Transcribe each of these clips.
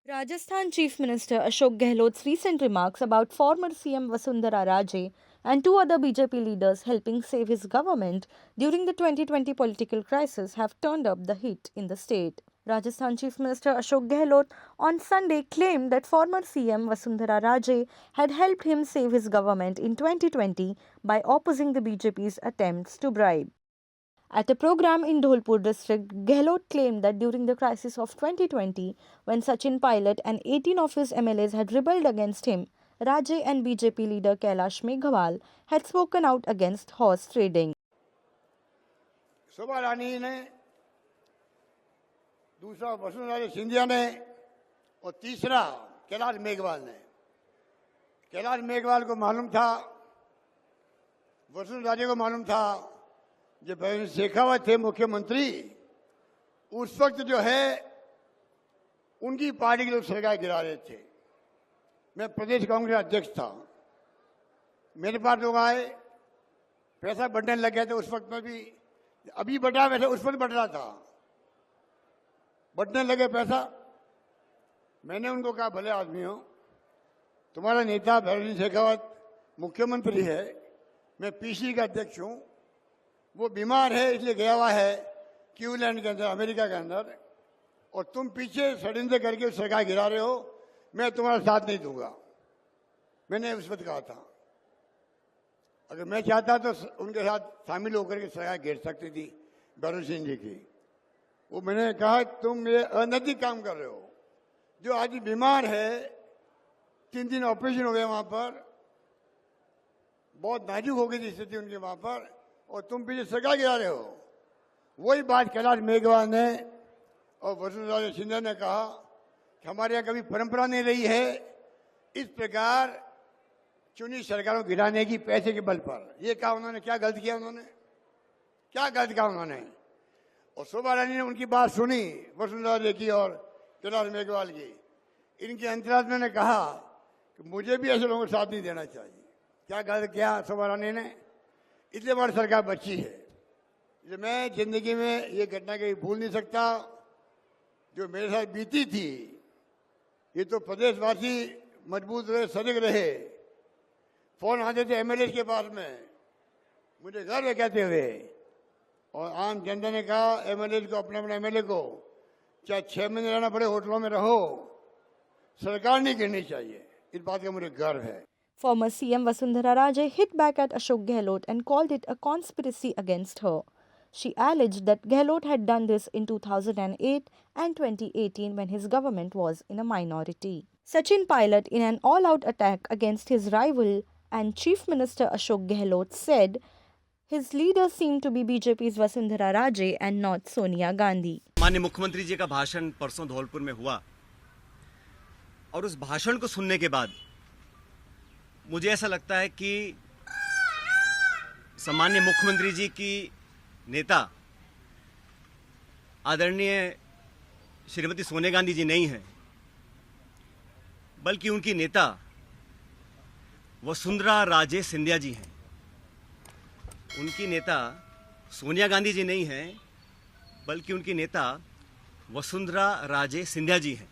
Rajasthan Chief Minister Ashok Gehlot's recent remarks about former CM Vasundhara Raje and two other BJP leaders helping save his government during the 2020 political crisis have turned up the heat in the state. Rajasthan Chief Minister Ashok Gehlot on Sunday claimed that former CM Vasundhara Raje had helped him save his government in 2020 by opposing the BJP's attempts to bribe. At a program in Dholpur district, Gehlot claimed that during the crisis of 2020, when Sachin Pilot and 18 of his MLAs had rebelled against him, Raje and BJP leader Kailash Meghwal had spoken out against horse trading. शोभा रानी ने, दूसरा वसुंधरा सिंधिया ने और तीसरा कैलाश मेघवाल ने। कैलाश मेघवाल को मालूम था, वसुंधरा राजे को मालूम था, जब शेखावत थे मुख्यमंत्री उस वक्त जो है उनकी पार्टी के लोग सरकार गिरा रहे थे। मैं प्रदेश कांग्रेस अध्यक्ष था, मेरे पास लोग आए, पैसा बढ़ने लग गया था। उस वक्त में भी अभी बढ़ा, वैसे उस वक्त बढ़ रहा था, बढ़ने लगे पैसा। मैंने उनको कहा, भले आदमी हो, तुम्हारा नेता भैरव शेखावत मुख्यमंत्री है, मैं पीसी का अध्यक्ष हूं, वो बीमार है इसलिए गया हुआ है क्यूलैंड के अंदर, अमेरिका के अंदर, और तुम पीछे षड्यंत्र करके सरकार गिरा रहे हो, मैं तुम्हारा साथ नहीं दूंगा। मैंने उस वक्त कहा था, अगर मैं चाहता तो उनके साथ शामिल होकर के सरकार गिर सकती थी भैरव सिंह जी की। वो मैंने कहा, तुम ये अनैतिक काम कर रहे हो। जो आदमी बीमार है, 3 दिन ऑपरेशन हो गए वहां पर, बहुत नाजुक हो गई थी स्थिति उनकी वहां पर, और तुम पीछे सरकार गिरा रहे हो। वही बात कैलाश मेघवाल ने और वसुंधरा सिंधिया ने कहा कि हमारे यहाँ कभी परंपरा नहीं रही है इस प्रकार चुनी सरकारों को गिराने की पैसे के बल पर। ये कहा उन्होंने, क्या गलत किया उन्होंने, क्या गलत कहा उन्होंने। और शोभा रानी ने उनकी बात सुनी, वसुंधरा जी की और कैलाश मेघवाल की। इनके अंतरात्मा ने कहा कि मुझे भी ऐसे लोगों को साथ नहीं देना चाहिए। क्या गलत किया शोभा रानी ने, इसलिए हमारी सरकार बची है। इसलिए मैं जिंदगी में ये घटना कभी भूल नहीं सकता जो मेरे साथ बीती थी। ये तो प्रदेशवासी मजबूत रहे, सजग रहे। फोन आते थे एमएलए के पास में, मुझे गर्व है कहते हुए, और आम जनता ने कहा एमएलए को, अपने अपने एमएलए को, चाहे 6 महीने रहना पड़े होटलों में रहो, सरकार नहीं गिरनी चाहिए। इस बात का मुझे गर्व है। Former CM Vasundhara Raje hit back at Ashok Gehlot and called it a conspiracy against her. She alleged that Gehlot had done this in 2008 and 2018 when his government was in a minority. Sachin Pilot, in an all-out attack against his rival and Chief Minister Ashok Gehlot, said his leaders seemed to be BJP's Vasundhara Raje and not Sonia Gandhi. माननीय मुख्यमंत्री जी का भाषण परसों धौलपुर में हुआ, और उस भाषण को सुनने के बाद मुझे ऐसा लगता है कि सम्माननीय मुख्यमंत्री जी की नेता आदरणीय श्रीमती सोनिया गांधी जी नहीं है, बल्कि उनकी नेता वसुंधरा राजे सिंधिया जी हैं। उनकी नेता सोनिया गांधी जी नहीं है, बल्कि उनकी नेता वसुंधरा राजे सिंधिया जी हैं।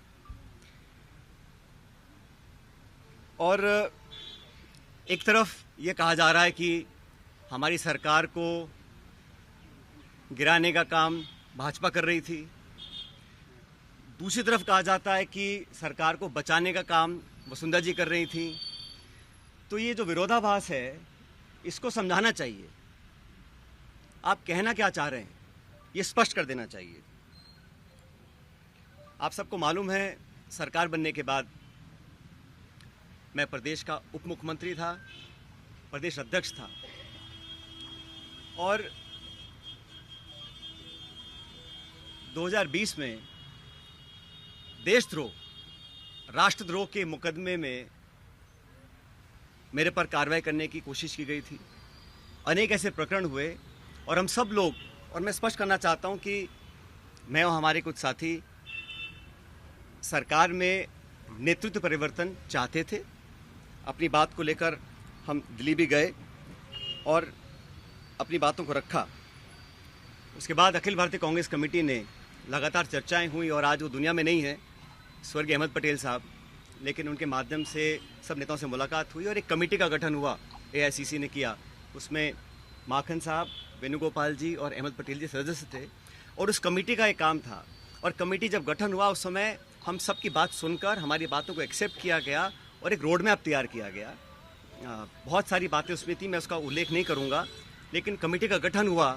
और एक तरफ ये कहा जा रहा है कि हमारी सरकार को गिराने का काम भाजपा कर रही थी, दूसरी तरफ कहा जाता है कि सरकार को बचाने का काम वसुंधरा जी कर रही थी। तो ये जो विरोधाभास है, इसको समझाना चाहिए। आप कहना क्या चाह रहे हैं, ये स्पष्ट कर देना चाहिए। आप सबको मालूम है, सरकार बनने के बाद मैं प्रदेश का उप मुख्यमंत्री था, प्रदेश अध्यक्ष था, और 2020 में देशद्रोह, राष्ट्रद्रोह के मुकदमे में मेरे पर कार्रवाई करने की कोशिश की गई थी। अनेक ऐसे प्रकरण हुए, और हम सब लोग, और मैं स्पष्ट करना चाहता हूं कि मैं और हमारे कुछ साथी सरकार में नेतृत्व परिवर्तन चाहते थे। अपनी बात को लेकर हम दिल्ली भी गए और अपनी बातों को रखा। उसके बाद अखिल भारतीय कांग्रेस कमेटी ने लगातार चर्चाएं हुई, और आज वो दुनिया में नहीं है, स्वर्गीय अहमद पटेल साहब, लेकिन उनके माध्यम से सब नेताओं से मुलाकात हुई और एक कमेटी का गठन हुआ, एआईसीसी ने किया। उसमें माखन साहब, वेणुगोपाल जी और अहमद पटेल जी सदस्य थे और उस कमेटी का एक काम था। और कमेटी जब गठन हुआ उस समय हम सबकी बात सुनकर हमारी बातों को एक्सेप्ट किया गया और एक रोड मैप तैयार किया गया। बहुत सारी बातें उसमें थी, मैं उसका उल्लेख नहीं करूँगा, लेकिन कमेटी का गठन हुआ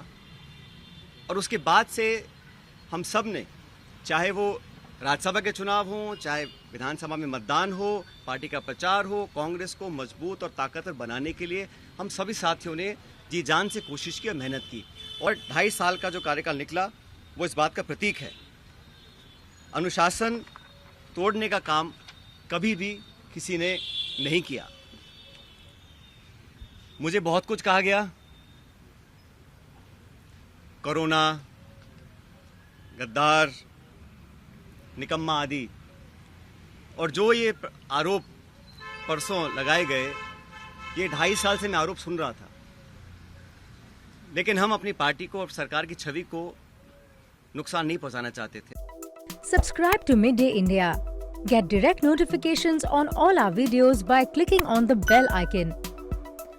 और उसके बाद से हम सब ने, चाहे वो राज्यसभा के चुनाव हों, चाहे विधानसभा में मतदान हो, पार्टी का प्रचार हो, कांग्रेस को मजबूत और ताकतवर बनाने के लिए हम सभी साथियों ने जी जान से कोशिश की और मेहनत की। और 2.5 साल का जो कार्यकाल निकला वो इस बात का प्रतीक है। अनुशासन तोड़ने का काम कभी भी किसी ने नहीं किया। मुझे बहुत कुछ कहा गया, कोरोना, गद्दार, निकम्मा आदि, और जो ये आरोप परसों लगाए गए, ये 2.5 साल से मैं आरोप सुन रहा था, लेकिन हम अपनी पार्टी को और सरकार की छवि को नुकसान नहीं पहुंचाना चाहते थे। Subscribe to Midday India. Get direct notifications on all our videos by clicking on the bell icon.